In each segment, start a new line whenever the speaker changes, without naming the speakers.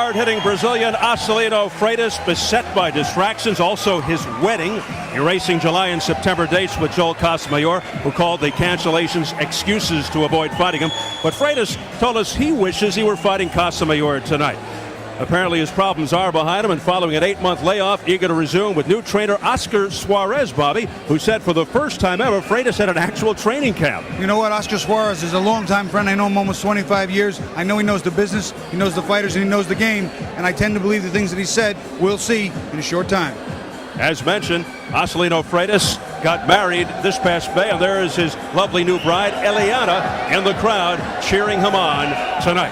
hard-hitting Brazilian Acelino Freitas, beset by distractions. Also his wedding, erasing July and September dates with Joel Casamayor, who called the cancellations excuses to avoid fighting him. But Freitas told us he wishes he were fighting Casamayor tonight. Apparently his problems are behind him, and following an 8-month layoff, eager to resume with new trainer Oscar Suarez, Bobby, who said for the first time ever, Freitas had an actual training camp.
You know what? Oscar Suarez is a longtime friend. I know him almost 25 years. I know he knows the business, he knows the fighters, and he knows the game. And I tend to believe the things that he said we'll see in a short time.
As mentioned, Acelino Freitas got married this past May, and there is his lovely new bride, Eliana, in the crowd cheering him on tonight.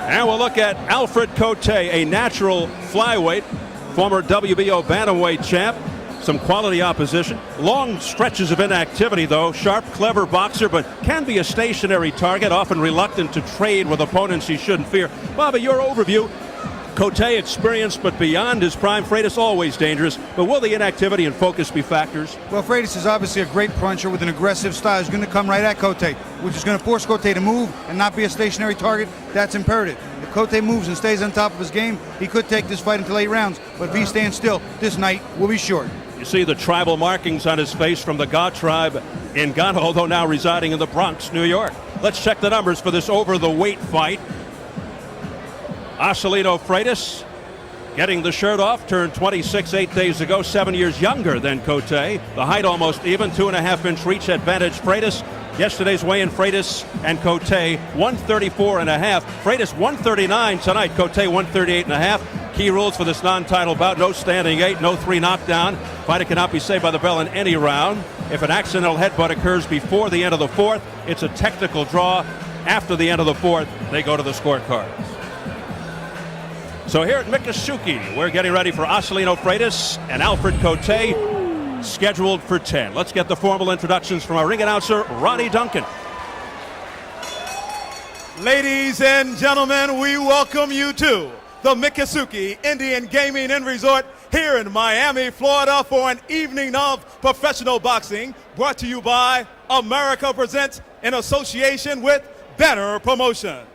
And we'll look at Alfred Kotey, a natural flyweight, former WBO bantamweight champ. Some quality opposition. Long stretches of inactivity, though. Sharp, clever boxer, but can be a stationary target, often reluctant to trade with opponents he shouldn't fear. Bobby, your overview. Kotey experienced, but beyond his prime. Freitas always dangerous. But will the inactivity and focus be factors?
Well, Freitas is obviously a great puncher with an aggressive style. He's going to come right at Kotey, which is going to force Kotey to move and not be a stationary target. That's imperative. If Kotey moves and stays on top of his game, he could take this fight into 8 rounds. But if he stands still, this night will be short.
You see the tribal markings on his face from the Ga tribe in Ghana, although now residing in the Bronx, New York. Let's check the numbers for this over-the-weight fight. Acelino Freitas getting the shirt off, turned 26 8 days ago, 7 years younger than Kotey. The height almost even, 2.5-inch reach advantage. Freitas, yesterday's weigh-in, Freitas and Kotey 134.5. Freitas 139 tonight, Kotey 138.5. Key rules for this non-title bout: no standing 8, no 3 knockdown. Fighter cannot be saved by the bell in any round. If an accidental headbutt occurs before the end of the 4th, it's a technical draw. After the end of the 4th, they go to the scorecards. So here at Miccosukee, we're getting ready for Acelino Freitas and Alfred Kotey, scheduled for 10. Let's get the formal introductions from our ring announcer, Ronnie Duncan.
Ladies and gentlemen, we welcome you to the Miccosukee Indian Gaming and Resort here in Miami, Florida, for an evening of professional boxing brought to you by America Presents in association with Banner Promotions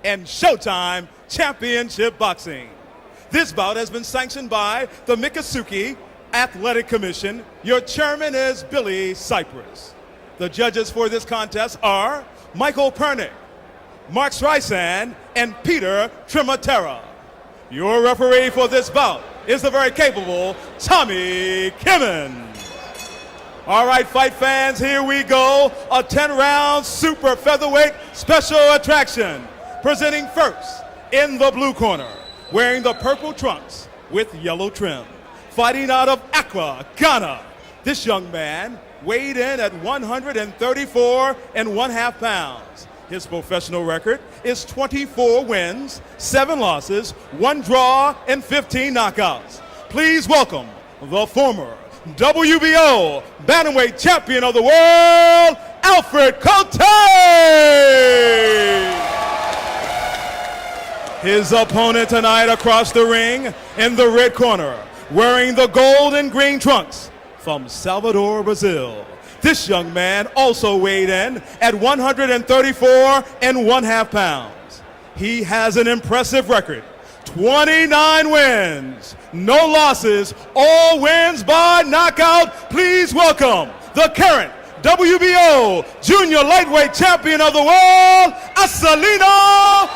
and Showtime Championship Boxing. This bout has been sanctioned by the Miccosukee Athletic Commission. Your chairman is Billy Cypress. The judges for this contest are Michael Pernick, Mark Streisand, and Peter Trematera. Your referee for this bout is the very capable Tommy Kimmons. All right, fight fans, here we go. A 10-round super featherweight special attraction. Presenting first, in the blue corner, wearing the purple trunks with yellow trim, fighting out of Accra, Ghana. This young man weighed in at 134.5 pounds. His professional record is 24 wins, 7 losses, 1 draw, and 15 knockouts. Please welcome the former WBO bantamweight champion of the world, Alfred Kotey! His opponent tonight across the ring in the red corner, wearing the gold and green trunks, from Salvador, Brazil. This young man also weighed in at 134.5 pounds. He has an impressive record, 29 wins, no losses, all wins by knockout. Please welcome the current WBO Junior Lightweight Champion of the World, Acelino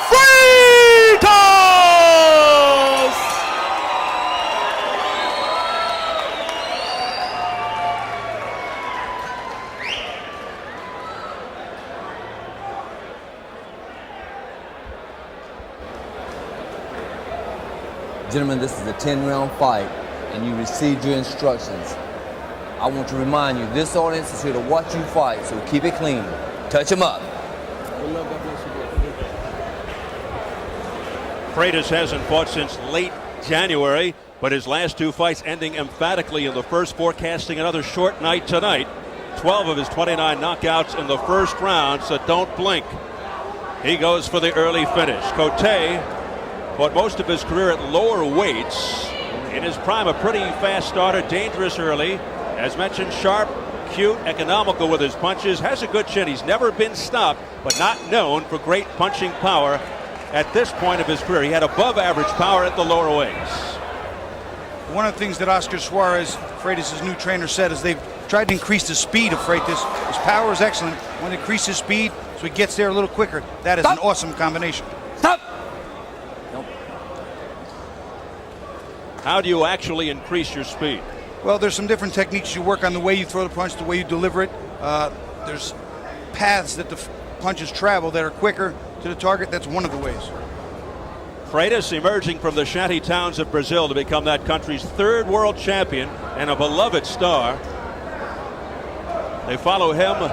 Freitas!
Gentlemen, this is a 10-round fight, and you received your instructions. I want to remind you, this audience is here to watch you fight, so keep it clean. Touch him up.
Freitas hasn't fought since late January, but his last 2 fights ending emphatically in the first, forecasting another short night tonight. 12 of his 29 knockouts in the first round, so don't blink. He goes for the early finish. Kotey fought most of his career at lower weights. In his prime, a pretty fast starter, dangerous early. As mentioned, sharp, acute, economical with his punches, has a good chin. He's never been stopped, but not known for great punching power at this point of his career. He had above average power at the lower weights.
One of the things that Oscar Suarez, Freitas' new trainer, said is they've tried to increase the speed of Freitas. His power is excellent. Want to increase his speed so he gets there a little quicker. That is an awesome combination.
Stop! Nope.
How do you actually increase your speed?
Well, there's some different techniques. You work on the way you throw the punch, the way you deliver it. There's paths that the punches travel that are quicker to the target. That's one of the ways.
Freitas emerging from the shanty towns of Brazil to become that country's third world champion and a beloved star. They follow him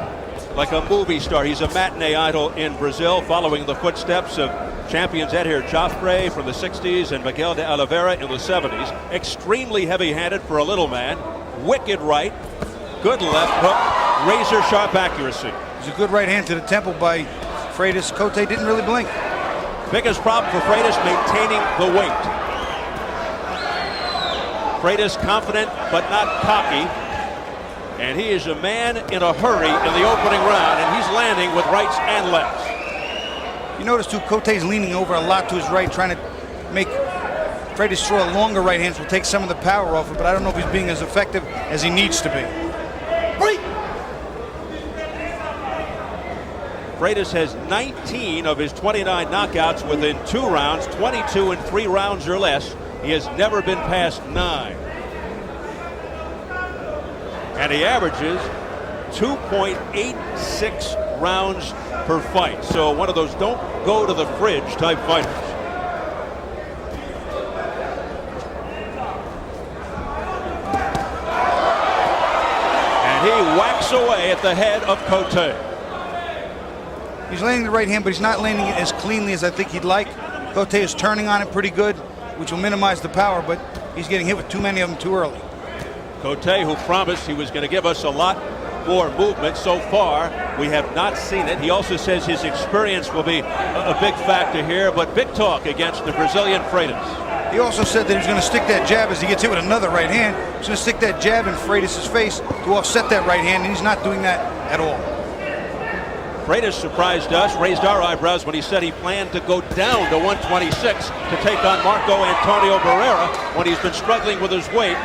like a movie star. He's a matinee idol in Brazil, following the footsteps of champions Edhir Joffre from the 60s and Miguel de Oliveira in the 70s. Extremely heavy-handed for a little man. Wicked right, good left hook, razor-sharp accuracy.
There's a good right hand to the temple by Freitas. Kotey didn't really blink.
Biggest problem for Freitas, maintaining the weight. Freitas confident but not cocky. And he is a man in a hurry in the opening round, and he's landing with rights and lefts.
You notice too, Kotey's leaning over a lot to his right, trying to make Freitas throw a longer right hand, which will take some of the power off it, but I don't know if he's being as effective as he needs to be.
Freitas has 19 of his 29 knockouts within 2 rounds, 22 in 3 rounds or less. He has never been past 9. And he averages 2.86 rounds per fight. So one of those don't go to the fridge type fighters. And he whacks away at the head of Kotey.
He's landing the right hand, but he's not landing it as cleanly as I think he'd like. Kotey is turning on it pretty good, which will minimize the power, but he's getting hit with too many of them too early.
Kotey, who promised he was going to give us a lot more movement, so far we have not seen it. He also says his experience will be a big factor here, but big talk against the Brazilian Freitas.
He also said that he was going to stick that jab as he gets hit with another right hand. He's going to stick that jab in Freitas' face to offset that right hand, and he's not doing that at all.
Freitas surprised us, raised our eyebrows when he said he planned to go down to 126 to take on Marco Antonio Barrera when he's been struggling with his weight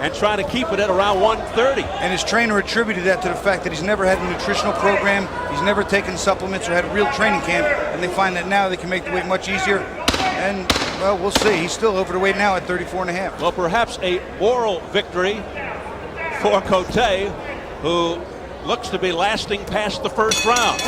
and trying to keep it at around 130.
And his trainer attributed that to the fact that he's never had a nutritional program, he's never taken supplements or had a real training camp, and they find that now they can make the weight much easier. And, well, we'll see. He's still over the weight now at 34.5.
Well, perhaps a moral victory for Kotey, who looks to be lasting past the first round.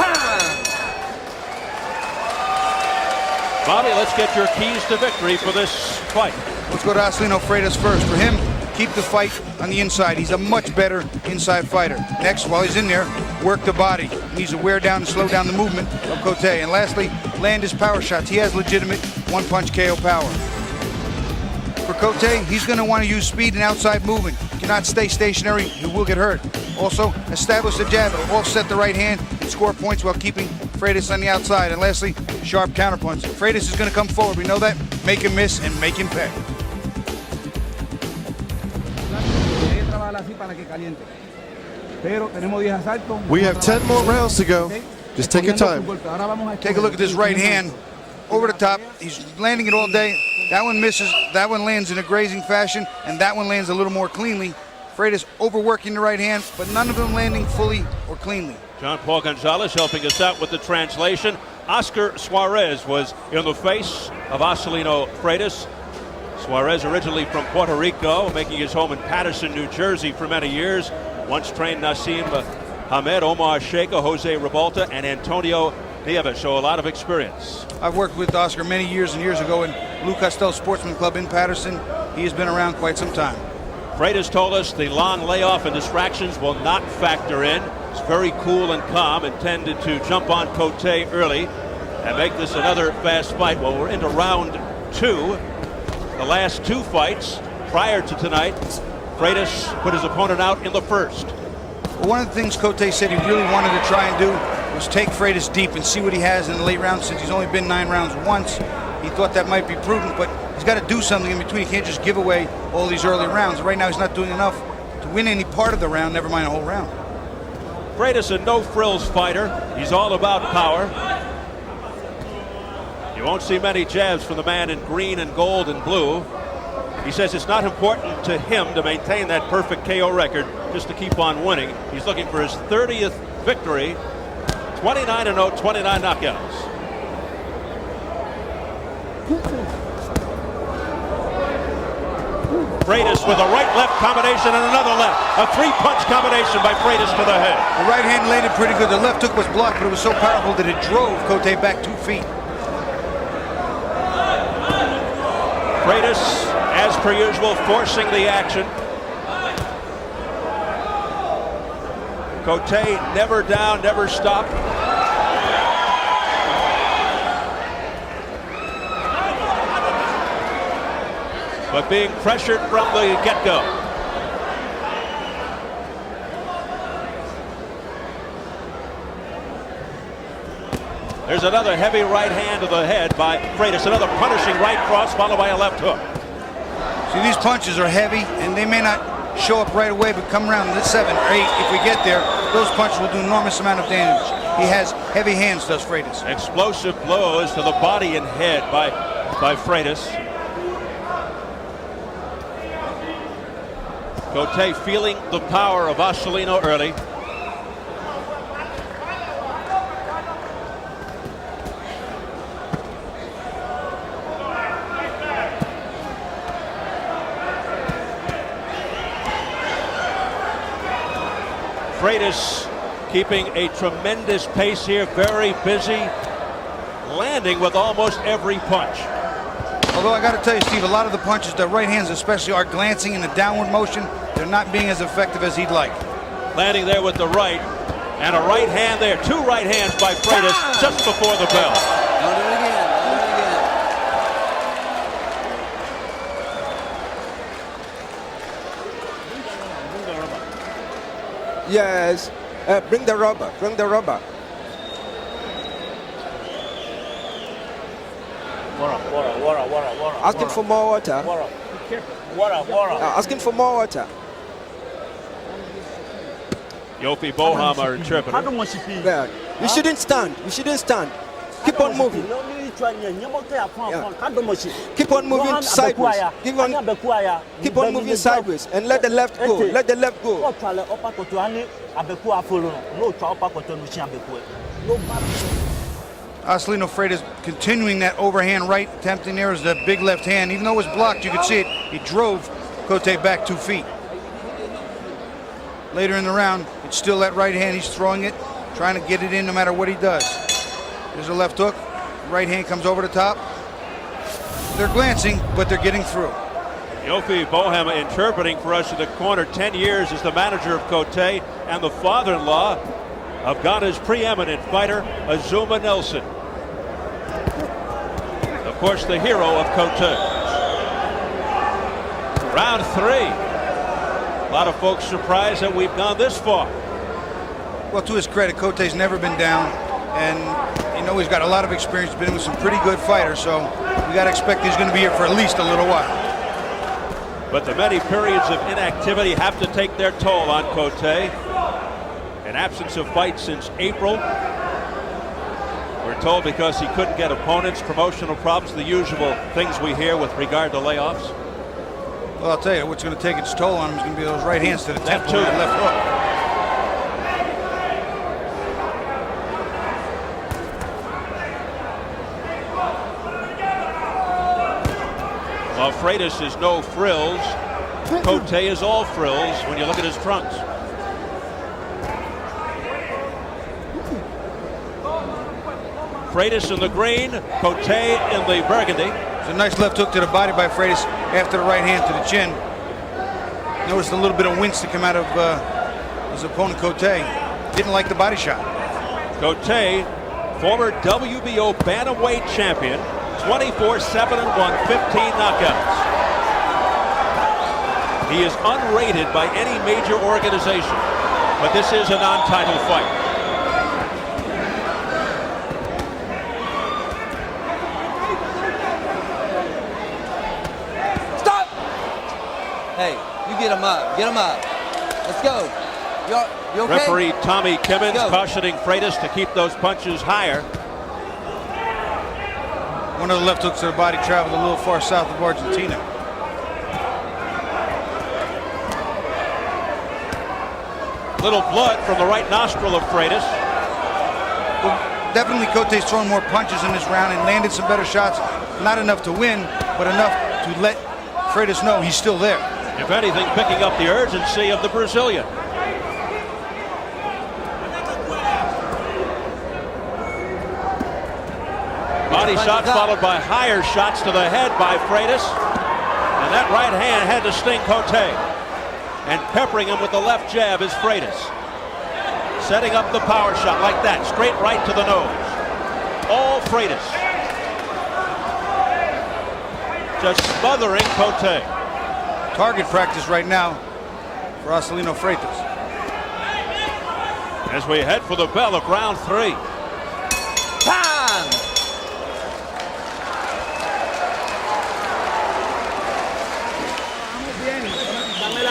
Bobby, let's get your keys to victory for this fight.
Let's go to Acelino Freitas first. For him, keep the fight on the inside. He's a much better inside fighter. Next, while he's in there, work the body. He needs to wear down and slow down the movement of Kotey. And lastly, land his power shots. He has legitimate one-punch KO power. For Kotey, he's going to want to use speed and outside movement. He cannot stay stationary. He will get hurt. Also, establish the jab, offset the right hand, and score points while keeping Freitas on the outside. And lastly, sharp counterpunch. Freitas is going to come forward. We know that. Make him miss and make him pay.
We have 10 more rounds to go. Just take your time.
Take a look at this right hand. Over the top. He's landing it all day. That one misses. That one lands in a grazing fashion. And that one lands a little more cleanly. Freitas overworking the right hand, but none of them landing fully or cleanly.
John Paul Gonzalez helping us out with the translation. Oscar Suarez was in the face of Acelino Freitas. Suarez originally from Puerto Rico, making his home in Paterson, New Jersey for many years. Once trained Nassim Hamed, Omar Sheikha, Jose Revolta, and Antonio Nieves, so a lot of experience.
I've worked with Oscar many years and years ago in Blue Castell Sportsman Club in Paterson. He has been around quite some time.
Freitas told us the long layoff and distractions will not factor in. It's very cool and calm, intended to jump on Kotey early and make this another fast fight. Well, we're into round 2. The last 2 fights prior to tonight, Freitas put his opponent out in the first.
Well, one of the things Kotey said he really wanted to try and do was take Freitas deep and see what he has in the late rounds. Since he's only been 9 rounds once, he thought that might be prudent, but he's got to do something in between. He can't just give away all these early rounds. Right now he's not doing enough to win any part of the round, never mind a whole round.
Freitas, a no-frills fighter. He's all about power. You won't see many jabs from the man in green and gold and blue. He says it's not important to him to maintain that perfect KO record, just to keep on winning. He's looking for his 30th victory, 29-0, 29 knockouts. Freitas with a right-left combination and another left. A three-punch combination by Freitas to the head.
The right hand landed pretty good. The left hook was blocked, but it was so powerful that it drove Kotey back 2 feet.
Freitas, as per usual, forcing the action. Kotey never down, never stopped. But being pressured from the get-go. There's another heavy right hand to the head by Freitas. Another punishing right cross followed by a left hook.
See, these punches are heavy, and they may not show up right away, but come around to 7 or 8, if we get there, those punches will do an enormous amount of damage. He has heavy hands, does Freitas.
Explosive blows to the body and head by Freitas. Kotey feeling the power of Acelino early. Freitas keeping a tremendous pace here, very busy, landing with almost every punch.
Although I got to tell you, Steve, a lot of the punches, the right hands especially, are glancing in a downward motion. They're not being as effective as he'd like.
Landing there with the right, and a right hand there. 2 right hands by Freitas just before the bell.
Don't do it again. Don't do it again.
Yes. Bring the rubber. Bring the rubber.
Water.
Asking for more water.
Water.
Asking for more water.
Yofi Bohama interpreting.
Yeah. You shouldn't stand. You shouldn't stand. Keep on moving. Keep on moving sideways. Keep on moving sideways and let the left go. Let the left go.
Acelino Freitas continuing that overhand right, attempting there is the big left hand. Even though it was blocked, you could see it. He drove Kotey back 2 feet. Later in the round, it's still that right hand. He's throwing it, trying to get it in no matter what he does. There's a left hook. Right hand comes over the top. They're glancing, but they're getting through.
Yofi Bohama interpreting for us in the corner. 10 years as the manager of Kotey and the father-in-law of Ghana's preeminent fighter, Azuma Nelson. Of course, the hero of Kotey. Round 3. A lot of folks surprised that we've gone this far.
Well, to his credit, Kotey's never been down, and you know he's got a lot of experience, been with some pretty good fighters, so we got to expect he's going to be here for at least a little while.
But the many periods of inactivity have to take their toll on Kotey. An absence of fights since April. We're told because he couldn't get opponents, promotional problems, the usual things we hear with regard to layoffs.
Well, I'll tell you, what's going to take its toll on him is going to be those right hands to the temple and left hook.
While Freitas is no frills, Kotey is all frills when you look at his trunks. Freitas in the green, Kotey in the burgundy.
It's a nice left hook to the body by Freitas after the right hand to the chin. Noticed a little bit of wince to come out of his opponent, Kotey. Didn't like the body shot.
Kotey, former WBO bantamweight champion, 24-7-1, 15 knockouts. He is unrated by any major organization, but this is a non-title fight.
Hey, you get him up. Get him up. Let's go. You okay?
Referee Tommy Kimmins
Go.
cautioning Freitas to keep those punches higher.
One of the left hooks to the body traveled a little far south of Argentina.
Little blood from the right nostril of Freitas.
Well, definitely Kotey's thrown more punches in this round and landed some better shots. Not enough to win, but enough to let Freitas know he's still there.
If anything, picking up the urgency of the Brazilian. Body shots followed by higher shots to the head by Freitas. And that right hand had to sting Kotey. And peppering him with the left jab is Freitas. Setting up the power shot like that, straight right to the nose. All Freitas. Just smothering Kotey.
Target practice right now for Acelino Freitas.
As we head for the bell of round 3.
Time!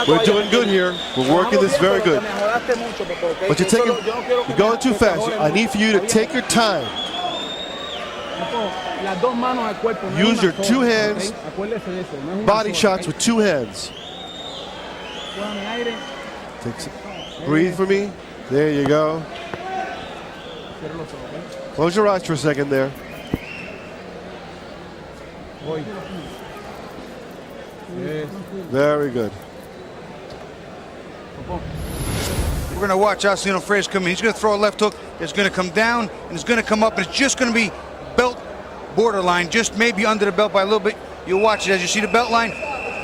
We're doing good here. We're working this very good. But you're going too fast. I need for you to take your time. Use your two hands. Body shots with two hands. Breathe for me. There you go. Close your eyes for a second there. Very good.
We're going to watch Acelino Freitas come in. He's going to throw a left hook. It's going to come down and it's going to come up. And it's just going to be belt borderline, just maybe under the belt by a little bit. You'll watch it as you see the belt line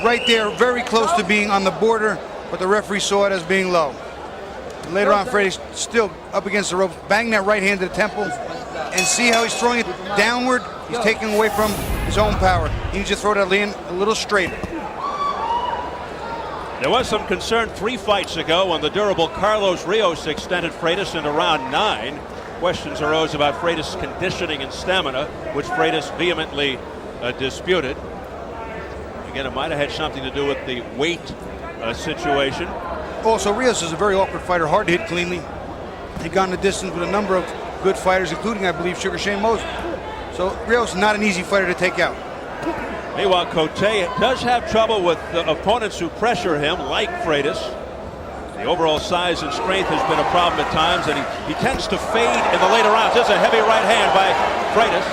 right there, very close to being on the border, but the referee saw it as being low. And later on, Freitas still up against the rope, bang that right hand to the temple, and see how he's throwing it downward. He's taking away from his own power. He needs to throw that in a little straighter.
There was some concern 3 fights ago when the durable Carlos Rios extended Freitas into round 9. Questions arose about Freitas' conditioning and stamina, which Freitas vehemently disputed. Again, it might have had something to do with the weight situation.
Also, Rios is a very awkward fighter, hard to hit cleanly. He's gone the distance with a number of good fighters, including, I believe, Sugar Shane Mosley. So Rios is not an easy fighter to take out.
Meanwhile, Kotey does have trouble with opponents who pressure him, like Freitas. The overall size and strength has been a problem at times, and he tends to fade in the later rounds. There's a heavy right hand by Freitas.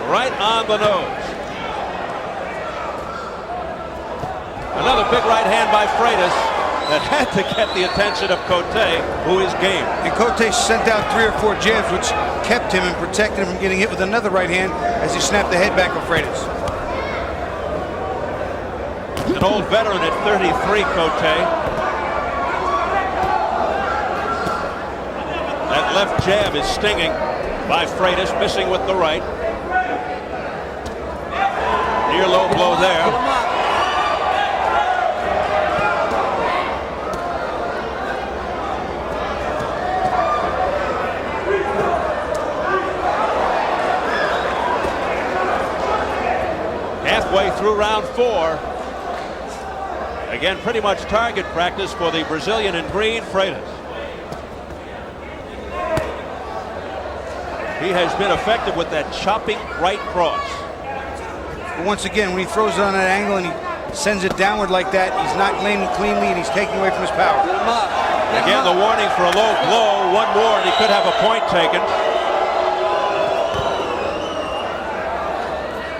Right on the nose. Another big right hand by Freitas that had to get the attention of Kotey, who is game.
And Kotey sent out 3 or 4 jabs, which kept him and protected him from getting hit with another right hand as he snapped the head back of Freitas.
He's an old veteran at 33, Kotey. That left jab is stinging by Freitas, missing with the right. Near low blow there. Halfway through round 4. Again, pretty much target practice for the Brazilian in green, Freitas. He has been effective with that chopping right cross.
But once again, when he throws it on that angle and he sends it downward like that, he's not landing cleanly and he's taking away from his power.
Again, the warning for a low blow. One more and he could have a point taken.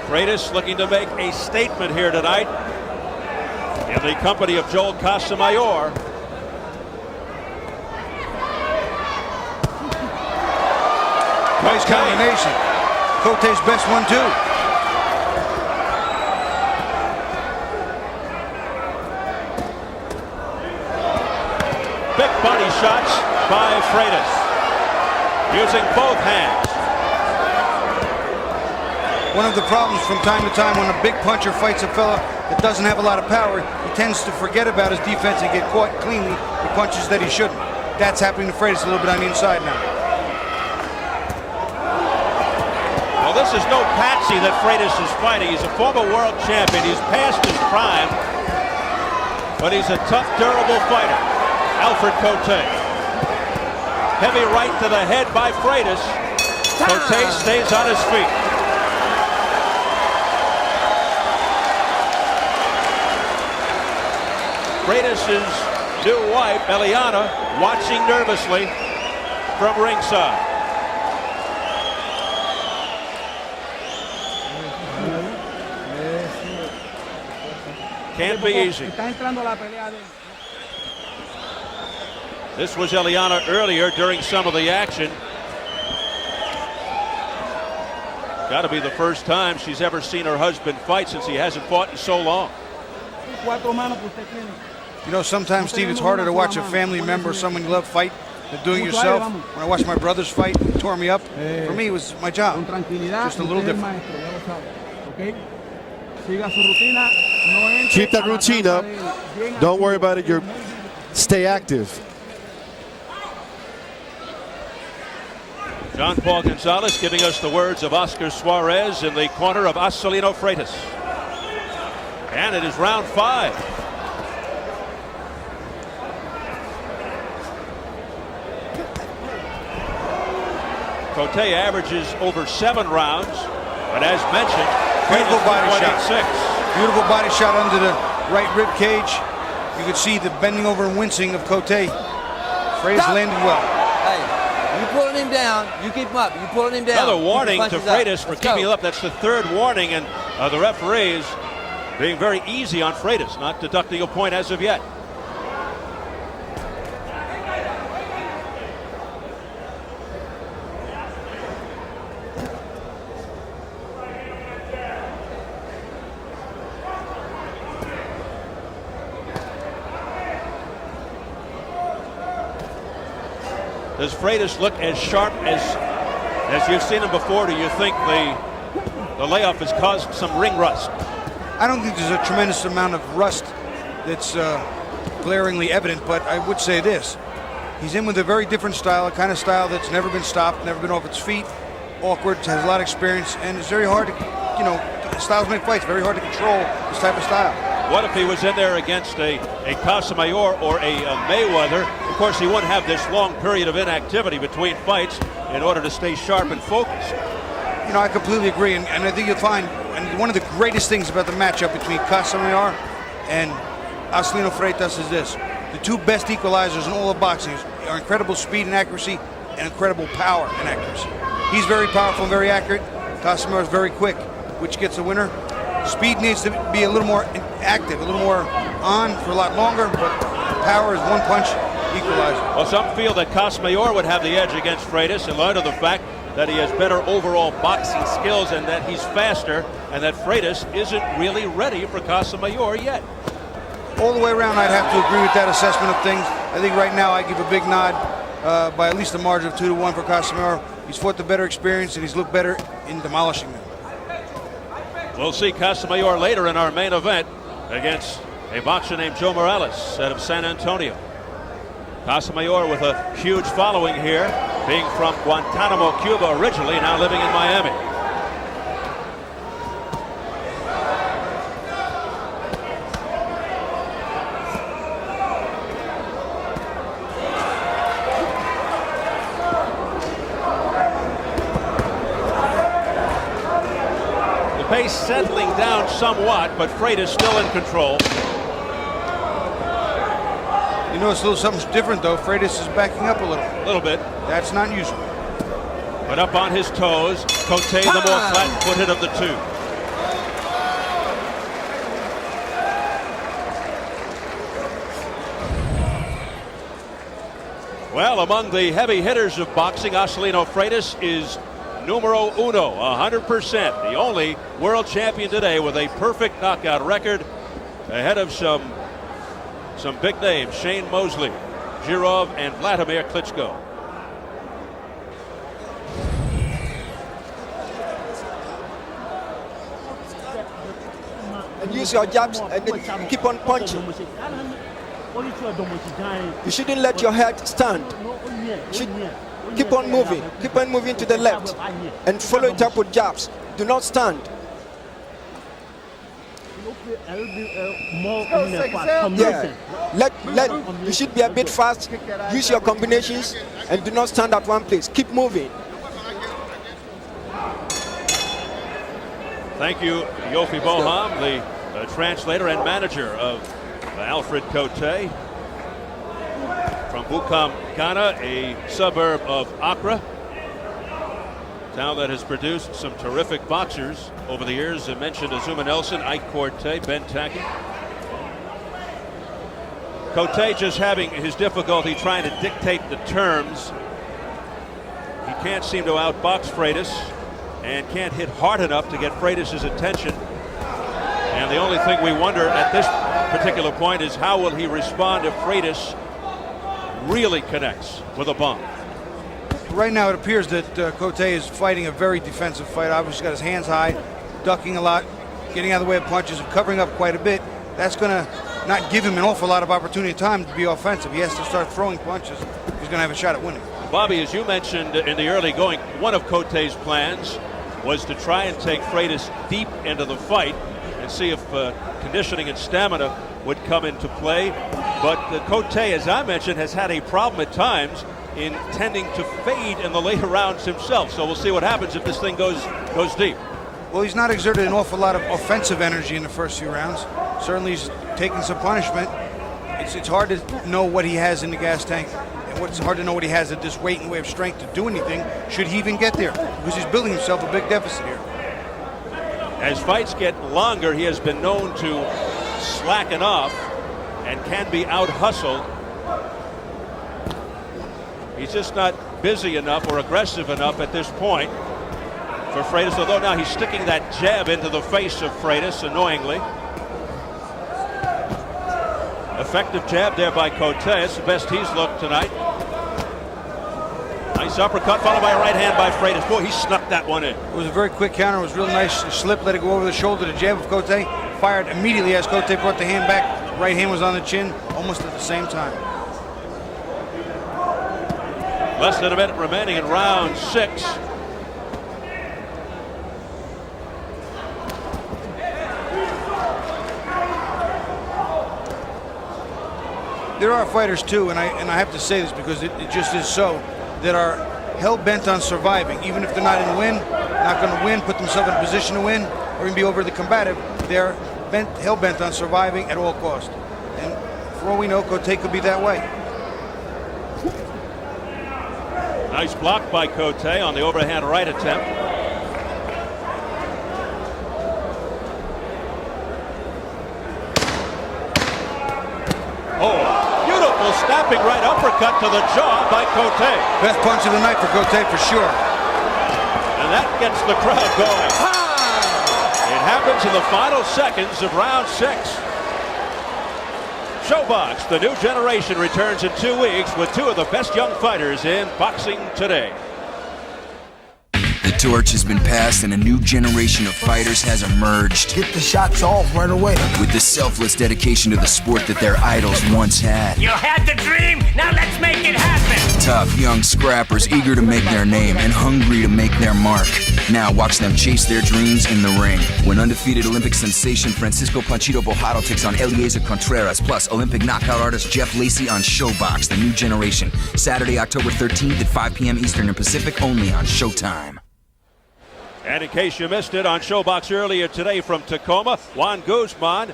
Freitas looking to make a statement here tonight in the company of Joel Casamayor.
Nice combination. Kotey's best one, too.
Big body shots by Freitas, using both hands.
One of the problems from time to time when a big puncher fights a fella that doesn't have a lot of power, he tends to forget about his defense and get caught cleanly with punches that he shouldn't. That's happening to Freitas a little bit on the inside now.
Well, this is no patsy that Freitas is fighting. He's a former world champion. He's past his prime. but he's a tough, durable fighter. Alfred Kotey. Heavy right to the head by Freitas. Kotey stays on his feet. Freitas' new wife, Eliana, watching nervously from ringside. Can't be easy. This was Eliana earlier during some of the action. Got to be the first time she's ever seen her husband fight since he hasn't fought in so long.
You know, sometimes, Steve, it's harder to watch a family member, someone you love, fight than doing it yourself. When I watched my brothers fight, it tore me up. For me, it was my job. Just a little different.
Keep that routine up. Don't worry about it. Stay active.
John Paul Gonzalez giving us the words of Oscar Suarez in the corner of Acelino Freitas. And it is round 5. Kotey averages over 7 rounds, but as mentioned,
beautiful body shot.
6.
Beautiful body shot under the right rib cage. You could see the bending over and wincing of Kotey. Freitas landed well.
Hey, you pulling him down, you keep him up. You pulling him down.
Another warning to Freitas for keeping him up. That's the 3rd warning, and the referees being very easy on Freitas, not deducting a point as of yet. Does Freitas look as sharp as you've seen him before? Do you think the layoff has caused some ring rust?
I don't think there's a tremendous amount of rust that's glaringly evident, but I would say this. He's in with a very different style, a kind of style that's never been stopped, never been off its feet, awkward, has a lot of experience, and it's very hard to, you know, styles make fights, very hard to control this type of style.
What if he was in there against a Casamayor or a Mayweather? Of course, he wouldn't have this long period of inactivity between fights in order to stay sharp and focused.
You know, I completely agree, and I think you'll find, and one of the greatest things about the matchup between Casamayor and Acelino Freitas is this. The two best equalizers in all of boxing are incredible speed and accuracy and incredible power and accuracy. He's very powerful and very accurate. Casamayor is very quick, which gets the winner. Speed needs to be a little more active, a little more on for a lot longer, but power is one punch equalizer.
Well, some feel that Casamayor would have the edge against Freitas in light of the fact that he has better overall boxing skills and that he's faster, and that Freitas isn't really ready for Casamayor yet.
All the way around, I'd have to agree with that assessment of things. I think right now I give a big nod by at least a margin of 2-1 for Casamayor. He's fought the better experience and he's looked better in demolishing them.
We'll see Casamayor later in our main event against a boxer named Joe Morales out of San Antonio. Casamayor with a huge following here, being from Guantanamo, Cuba originally, now living in Miami. The pace settling down somewhat, but Freitas still in control.
You know, it's a little something different, though. Freitas is backing up a little.
A little bit.
That's not usual.
But up on his toes, Kotey the more flat-footed of the two. Well, among the heavy hitters of boxing, Acelino Freitas is numero uno, 100%. The only world champion today with a perfect knockout record, ahead of some big names: Shane Mosley, Jirov, and Vladimir Klitschko.
And use your jabs and then keep on punching. You shouldn't let your head stand. You should keep on moving to the left and follow it up with jabs. Do not stand. Yeah. You should be a bit fast. Use your combinations and do not stand at one place. Keep moving.
Thank you, Yofi Boham, the translator and manager of Alfred Kotey from Bukam, Ghana, a suburb of Accra, town that has produced some terrific boxers over the years. I mentioned Azuma Nelson, Ike Corte, Ben Tackett. Kotey just having his difficulty trying to dictate the terms. He can't seem to outbox Freitas and can't hit hard enough to get Freitas' attention. And the only thing we wonder at this particular point is how will he respond if Freitas really connects with a bomb.
Right now it appears that Kotey is fighting a very defensive fight. Obviously got his hands high, ducking a lot, getting out of the way of punches and covering up quite a bit. That's going to not give him an awful lot of opportunity and time to be offensive. He has to start throwing punches if he's going to have a shot at winning.
Bobby, as you mentioned in the early going, one of Kotey's plans was to try and take Freitas deep into the fight and see if conditioning and stamina would come into play. But Kotey, as I mentioned, has had a problem at times in tending to fade in the later rounds himself. So we'll see what happens if this thing goes deep.
Well, he's not exerted an awful lot of offensive energy in the first few rounds. Certainly he's taking some punishment. It's hard to know what he has in the gas tank. And it's hard to know what he has at this weight and way of strength to do anything, should he even get there, because he's building himself a big deficit here.
As fights get longer, he has been known to slacken off and can be out-hustled. He's just not busy enough or aggressive enough at this point for Freitas, although now he's sticking that jab into the face of Freitas, annoyingly. Effective jab there by Kotey. It's the best he's looked tonight. Nice uppercut followed by a right hand by Freitas. Boy, he snuck that one in.
It was a very quick counter. It was real nice. Slip, let it go over the shoulder. The jab of Kotey fired immediately as Kotey brought the hand back. Right hand was on the chin almost at the same time.
Less than a minute remaining in round 6.
There are fighters too, and I have to say this because it just is so, that are hell-bent on surviving. Even if they're not in a win, not going to win, put themselves in a position to win, or even be overly combative, they're hell-bent on surviving at all costs. And for all we know, Kotey could be that way.
Nice block by Kotey on the overhand right attempt. Oh, beautiful snapping right uppercut to the jaw by Kotey.
Best punch of the night for Kotey for sure.
And that gets the crowd going. It happens in the final seconds of round 6. Showbox, the new generation, returns in 2 weeks with 2 of the best young fighters in boxing today.
The torch has been passed and a new generation of fighters has emerged.
Get the shots off right away.
With the selfless dedication to the sport that their idols once had.
You had the dream, now let's make it happen.
Tough young scrappers eager to make their name and hungry to make their mark. Now watch them chase their dreams in the ring. When undefeated Olympic sensation Francisco Panchito Bojado takes on Eliezer Contreras, plus Olympic knockout artist Jeff Lacey on Showbox, the new generation. Saturday, October 13th at 5 p.m. Eastern and Pacific, only on Showtime.
And in case you missed it, on Showbox earlier today from Tacoma, Juan Guzman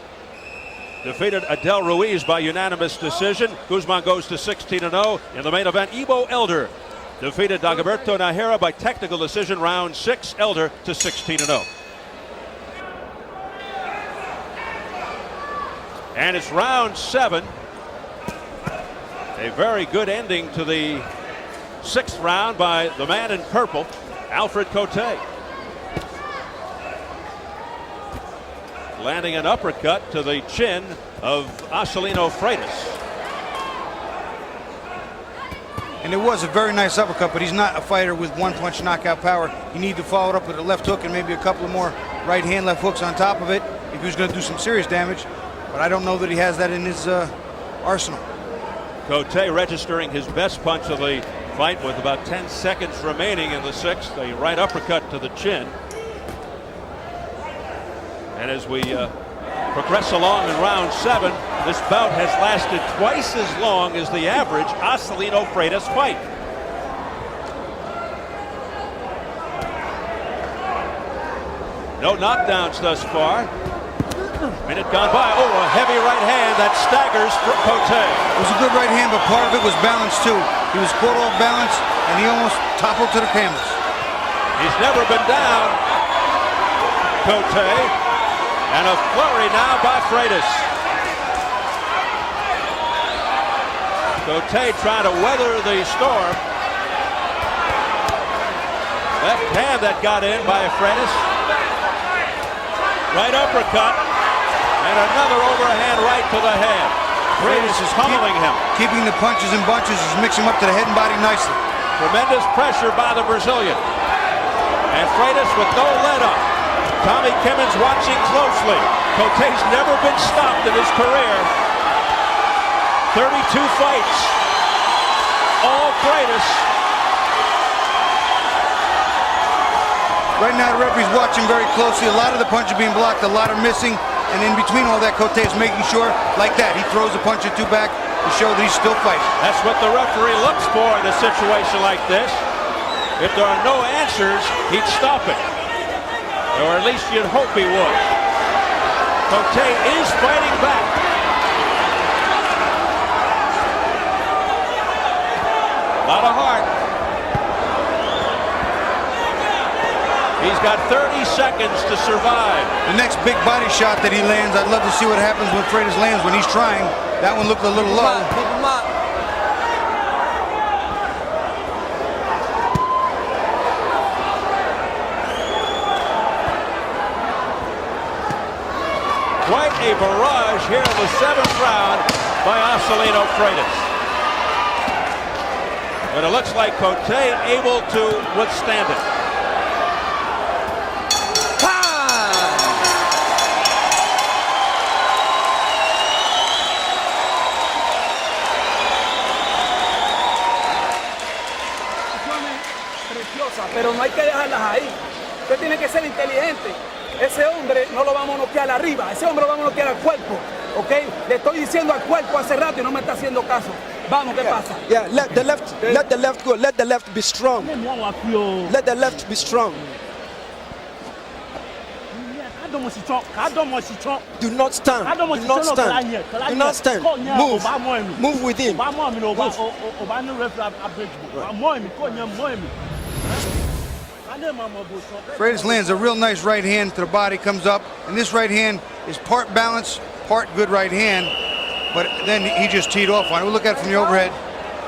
defeated Adel Ruiz by unanimous decision. Guzman goes to 16-0. In the main event, Ivo Elder defeated Dagoberto Nahera by technical decision, round 6. Elder to 16-0. And it's round 7. A very good ending to the 6th round by the man in purple, Alfred Kotey. Landing an uppercut to the chin of Acelino Freitas.
And it was a very nice uppercut, but he's not a fighter with one-punch knockout power. You need to follow it up with a left hook and maybe a couple of more right hand, left hooks on top of it if he was going to do some serious damage. But I don't know that he has that in his arsenal.
Kotey registering his best punch of the fight with about 10 seconds remaining in the 6th. A right uppercut to the chin. And as we progress along in round 7. This bout has lasted twice as long as the average Acelino Freitas fight. No knockdowns thus far. Minute gone by. Oh, a heavy right hand that staggers Kotey.
It was a good right hand, but part of it was balance too. He was caught off balance, and he almost toppled to the canvas.
He's never been down, Kotey. And a flurry now by Freitas. Kotey trying to weather the storm. Left hand that got in by Freitas. Right uppercut. And another overhand right to the head. Freitas is pummeling him.
Keeping the punches and bunches, is mixing him up to the head and body nicely.
Tremendous pressure by the Brazilian. And Freitas with no let-up. Tommy Kimmons watching closely. Kotey's never been stopped in his career. 32 fights. All Freitas.
Right now the referee's watching very closely. A lot of the punches being blocked, a lot are missing. And in between all that, Kotey is making sure, like that, he throws a punch or two back to show that he's still fighting.
That's what the referee looks for in a situation like this. If there are no answers, he'd stop it. Or at least you'd hope he would. Kotey is fighting back. A lot of heart. He's got 30 seconds to survive.
The next big body shot that he lands, I'd love to see what happens when Freitas lands. When he's trying, that one looked a little low.
Keep him up.
Quite a barrage here in the 7th round by Acelino Freitas. But it looks like Kotey able to withstand it.
Pero no hay que dejarlas ahí. Usted tiene que ser inteligente. Ese hombre no lo vamos a noquear arriba, ese hombre lo vamos a noquear al cuerpo, ¿ok? Le estoy diciendo al cuerpo hace rato y no me está haciendo caso. Vamos, ¿qué pasa?
Yeah, let the left go. Let the left be strong. Let the left be strong. Do not stand. Do not stand. Do not stand. Move. Move with him.
Freitas lands a real nice right hand to the body, comes up, and this right hand is part balance, part good right hand, but then he just teed off on it. We'll look at it from the overhead.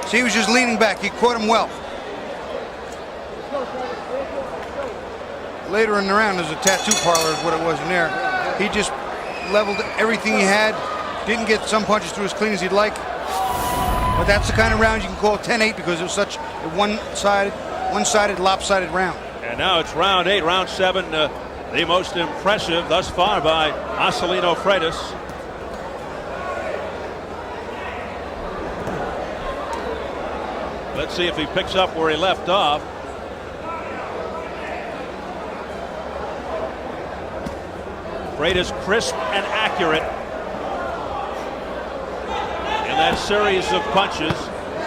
See, he was just leaning back. He caught him well. Later in the round, there's a tattoo parlor is what it was in there. He just leveled everything he had, didn't get some punches through as clean as he'd like, but that's the kind of round you can call 10-8 because it was such a one-sided, lopsided round.
And now it's round 8, round 7, the most impressive thus far by Acelino Freitas. Let's see if he picks up where he left off. Freitas crisp and accurate in that series of punches.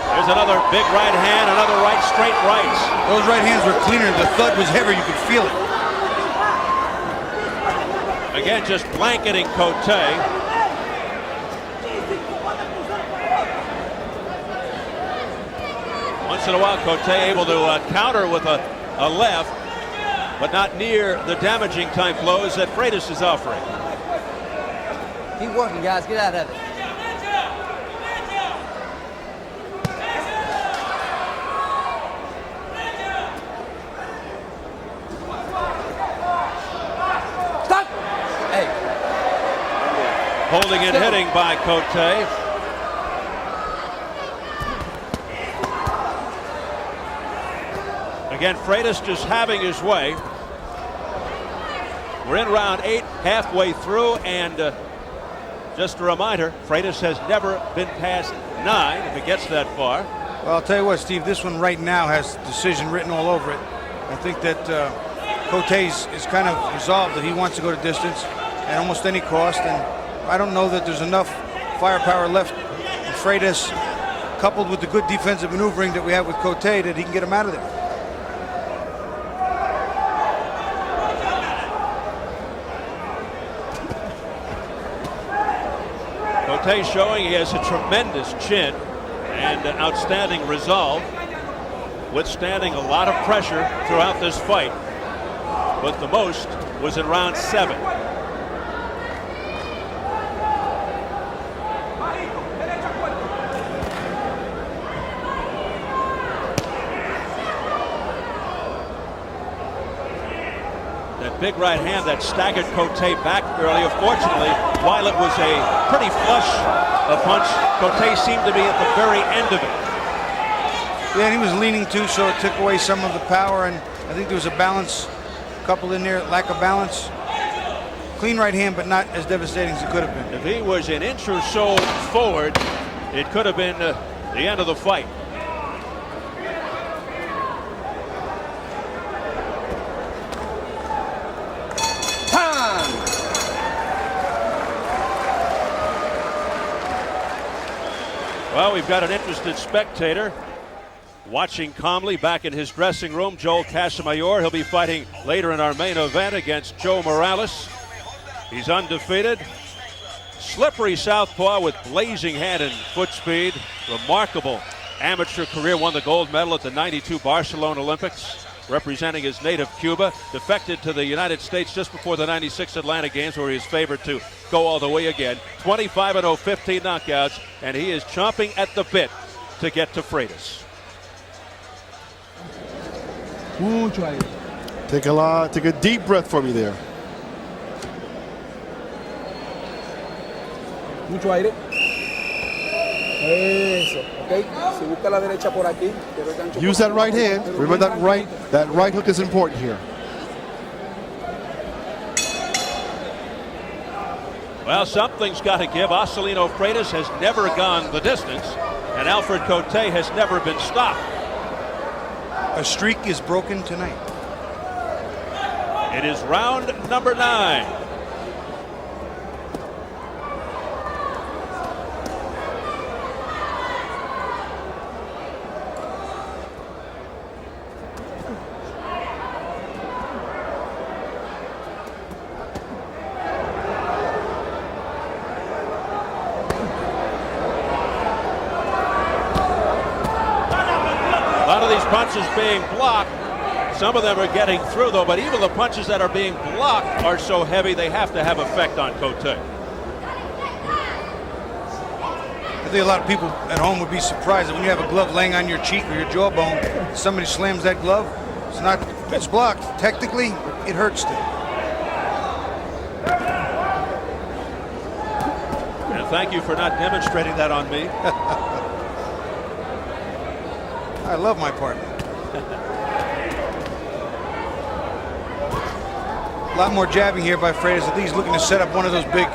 There's another big right hand, another right, straight rights.
Those right hands were cleaner. The thud was heavier. You could feel it.
Again, just blanketing Kotey. Once in a while, Kotey able to counter with a left, but not near the damaging type blows that Freitas is offering.
Keep working, guys. Get out of it.
Holding and hitting by Kotey. Again, Freitas just having his way. We're in round 8, halfway through, and just a reminder, Freitas has never been past 9 if it gets that far.
Well, I'll tell you what, Steve, this one right now has decision written all over it. I think that Kotey is kind of resolved that he wants to go to distance. at almost any cost, and I don't know that there's enough firepower left in Freitas, coupled with the good defensive maneuvering that we have with Kotey, that he can get him out of there.
Kotey showing he has a tremendous chin and outstanding resolve, withstanding a lot of pressure throughout this fight, but the most was in round 7. That big right hand that staggered Kotey back earlier. Fortunately, while it was a pretty flush punch, Kotey seemed to be at the very end of it.
Yeah, and he was leaning too, so it took away some of the power, and I think there was a balance coupled in there, lack of balance. Clean right hand, but not as devastating as it could have been.
If he was an inch or so forward, it could have been the end of the fight. Well, we've got an interested spectator watching calmly back in his dressing room, Joel Casamayor. He'll be fighting later in our main event against Joe Morales. He's undefeated. Slippery southpaw with blazing hand and foot speed. Remarkable amateur career. Won the gold medal at the '92 Barcelona Olympics, representing his native Cuba. Defected to the United States just before the '96 Atlanta Games, where he is favored to go all the way again. 25-0, 15 knockouts, and he is chomping at the bit to get to Freitas.
Take a deep breath for me there.
Mucho aire. Eso, okay. Si busca la derecha por aquí.
Use that right hand. Remember that right hook is important here.
Well, something's got to give. Acelino Freitas has never gone the distance, and Alfred Kotey has never been stopped.
A streak is broken tonight.
It is round number 9. Punches being blocked. Some of them are getting through, though, but even the punches that are being blocked are so heavy they have to have effect on Kotey.
I think a lot of people at home would be surprised that when you have a glove laying on your cheek or your jawbone, somebody slams that glove. It's blocked. Technically, it hurts still.
And thank you for not demonstrating that on me.
I love my partner. A lot more jabbing here by Freitas. I think he's looking to set up one of those big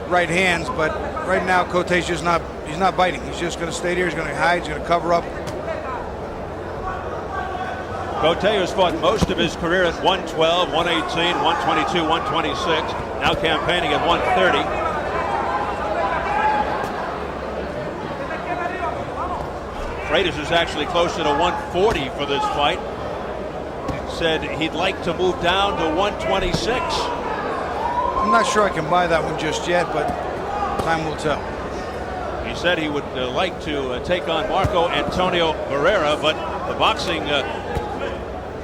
right hands, but right now Kotey's just not, he's not biting. He's just going to stay there. He's going to hide. He's going to cover up.
Kotey has fought most of his career at 112, 118, 122, 126. Now campaigning at 130. Freitas is actually closer to 140 for this fight. Said he'd like to move down to 126.
I'm not sure I can buy that one just yet, but time will tell.
He said he would like to take on Marco Antonio Barrera, but the boxing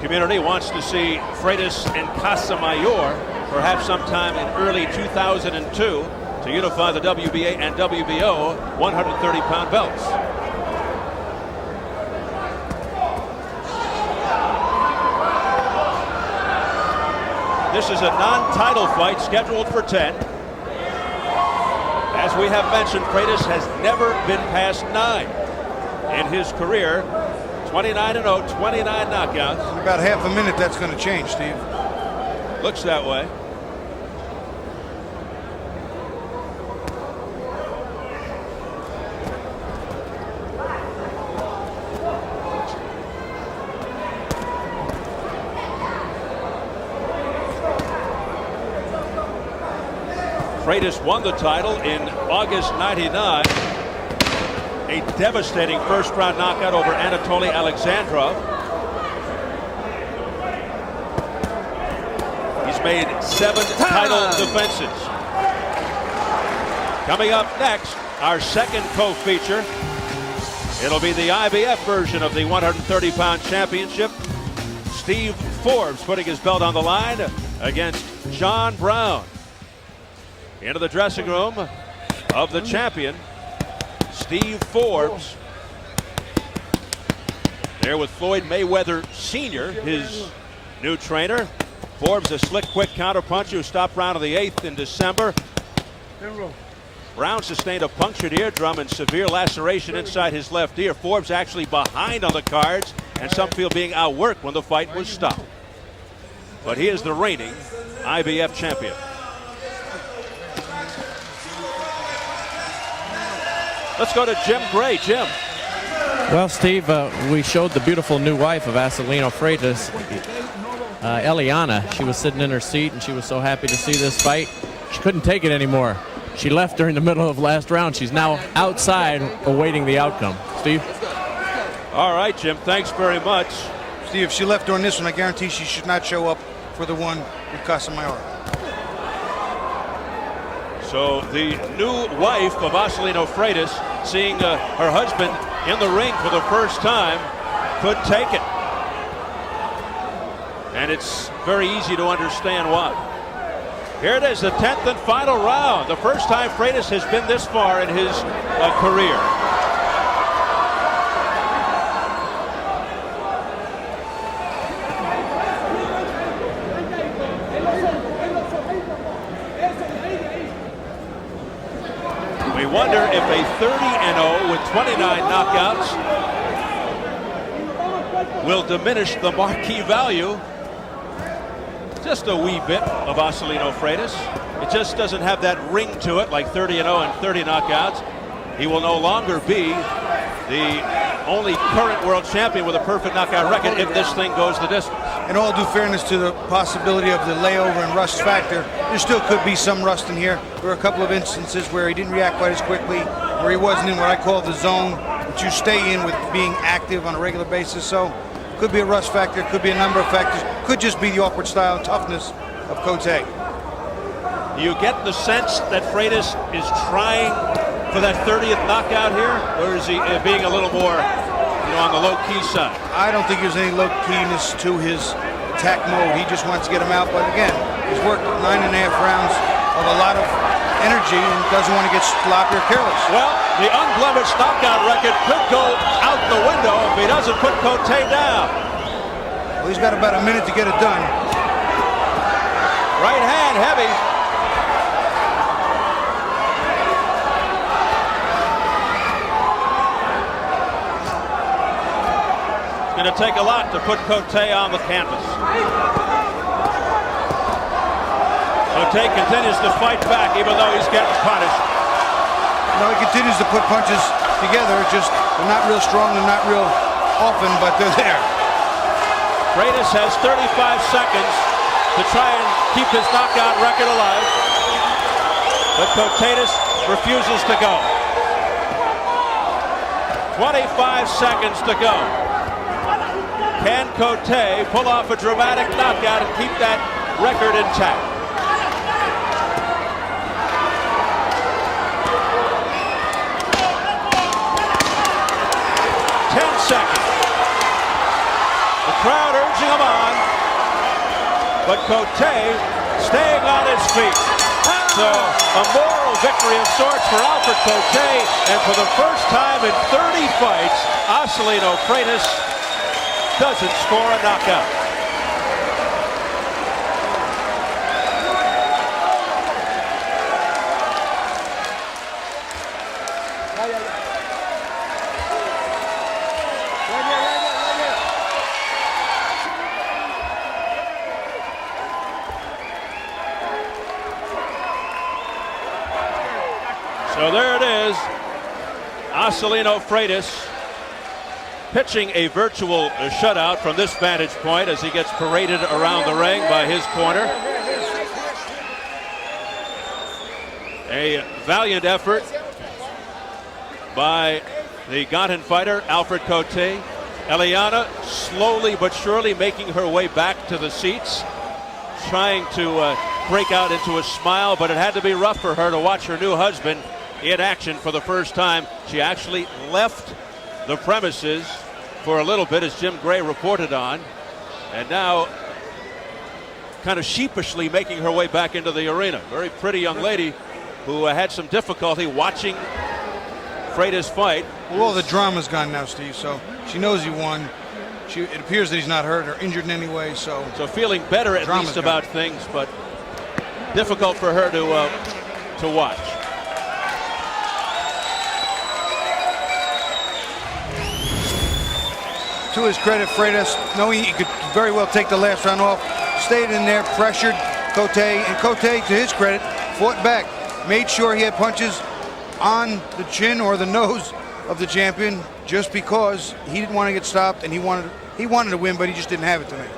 community wants to see Freitas and Casamayor perhaps sometime in early 2002 to unify the WBA and WBO 130-pound belts. This is a non-title fight scheduled for 10. As we have mentioned, Freitas has never been past 9 in his career. 29-0, 29 knockouts.
In about half a minute, that's going to change, Steve.
Looks that way. Freitas won the title in August '99. A devastating first-round knockout over Anatoly Alexandrov. He's made 7 title defenses. Coming up next, our second co-feature. It'll be the IBF version of the 130-pound championship. Steve Forbes putting his belt on the line against John Brown. Into the dressing room of the champion, Steve Forbes. There with Floyd Mayweather Sr., his new trainer. Forbes, a slick, quick counterpuncher who stopped Brown in the 8th in December. Brown sustained a punctured eardrum and severe laceration inside his left ear. Forbes actually behind on the cards, and some feel being outworked when the fight was stopped. But he is the reigning IBF champion. Let's go to Jim Gray. Jim.
Well, Steve, we showed the beautiful new wife of Acelino Freitas, Eliana. She was sitting in her seat, and she was so happy to see this fight. She couldn't take it anymore. She left during the middle of last round. She's now outside awaiting the outcome. Steve?
All right, Jim. Thanks very much.
Steve, if she left during this one, I guarantee she should not show up for the one with Casamayor.
So the new wife of Acelino Freitas, seeing her husband in the ring for the first time, couldn't take it. And it's very easy to understand why. Here it is, the 10th and final round. The first time Freitas has been this far in his career. We wonder if a 30-0 with 29 knockouts will diminish the marquee value just a wee bit of Acelino Freitas. It just doesn't have that ring to it like 30-0 and 30 knockouts. He will no longer be the only current world champion with a perfect knockout record if this thing goes the distance.
In all due fairness to the possibility of the layover and rust factor, there still could be some rust in here. There were a couple of instances where he didn't react quite as quickly, where he wasn't in what I call the zone, that you stay in with being active on a regular basis. So could be a rust factor, could be a number of factors, could just be the awkward style and toughness of Kotey.
Do you get the sense that Freitas is trying for that 30th knockout here, or is he being a little more, on the low-key side?
I don't think there's any low-keyness to his attack mode. He just wants to get him out, but again, he's worked 9.5 rounds of a lot of energy and doesn't want to get sloppy or careless.
Well, the unblemished knockout record could go out the window if he doesn't put Kotey down.
Well, he's got about a minute to get it done.
Right hand heavy. It's going to take a lot to put Kotey on the canvas. Kotey continues to fight back even though he's getting punished.
No, he continues to put punches together. Just they're not real strong, they're not real often, but they're there.
Freitas has 35 seconds to try and keep his knockout record alive, but Kotey refuses to go. 25 seconds to go. Can Kotey pull off a dramatic knockout and keep that record intact? Seconds. The crowd urging him on, but Kotey staying on his feet. So a moral victory of sorts for Alfred Kotey, and for the first time in 30 fights, Acelino Freitas doesn't score a knockout. So there it is, Acelino Freitas pitching a virtual shutout from this vantage point as he gets paraded around the ring by his corner. A valiant effort by the Ghana fighter, Alfred Kotey. Eliana slowly but surely making her way back to the seats, trying to break out into a smile, but it had to be rough for her to watch her new husband in action for the first time. She actually left the premises for a little bit, as Jim Gray reported on, and now kind of sheepishly making her way back into the arena. Very pretty young lady who had some difficulty watching Freitas fight.
Well, all the drama's gone now, Steve, so she knows he won. It appears that he's not hurt or injured in any way, so
feeling better at least about things, but difficult for her to watch.
To his credit, Freitas, knowing he could very well take the last round off, stayed in there, pressured Kotey, and Kotey, to his credit, fought back, made sure he had punches on the chin or the nose of the champion, just because he didn't want to get stopped, and he wanted to win, but he just didn't have it tonight.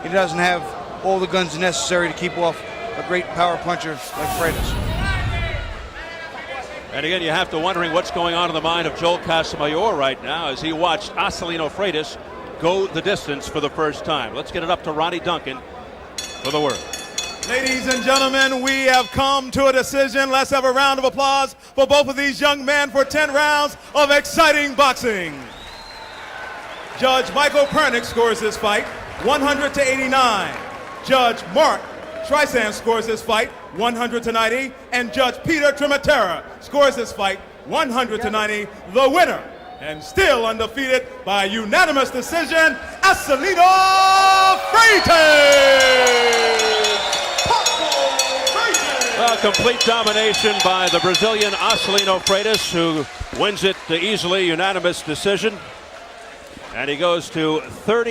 He doesn't have all the guns necessary to keep off a great power puncher like Freitas.
And again, you have to wondering what's going on in the mind of Joel Casamayor right now as he watched Acelino Freitas go the distance for the first time. Let's get it up to Ronnie Duncan for the word.
Ladies and gentlemen, we have come to a decision. Let's have a round of applause for both of these young men for 10 rounds of exciting boxing. Judge Michael Pernick scores this fight 100-89. Judge Mark Streisand scores this fight 100-90, and Judge Peter Trematera scores this fight 100-90. The winner, and still undefeated by unanimous decision, Acelino Freitas!
Well, complete domination by the Brazilian Acelino Freitas, who wins it easily, unanimous decision. And he goes to 30.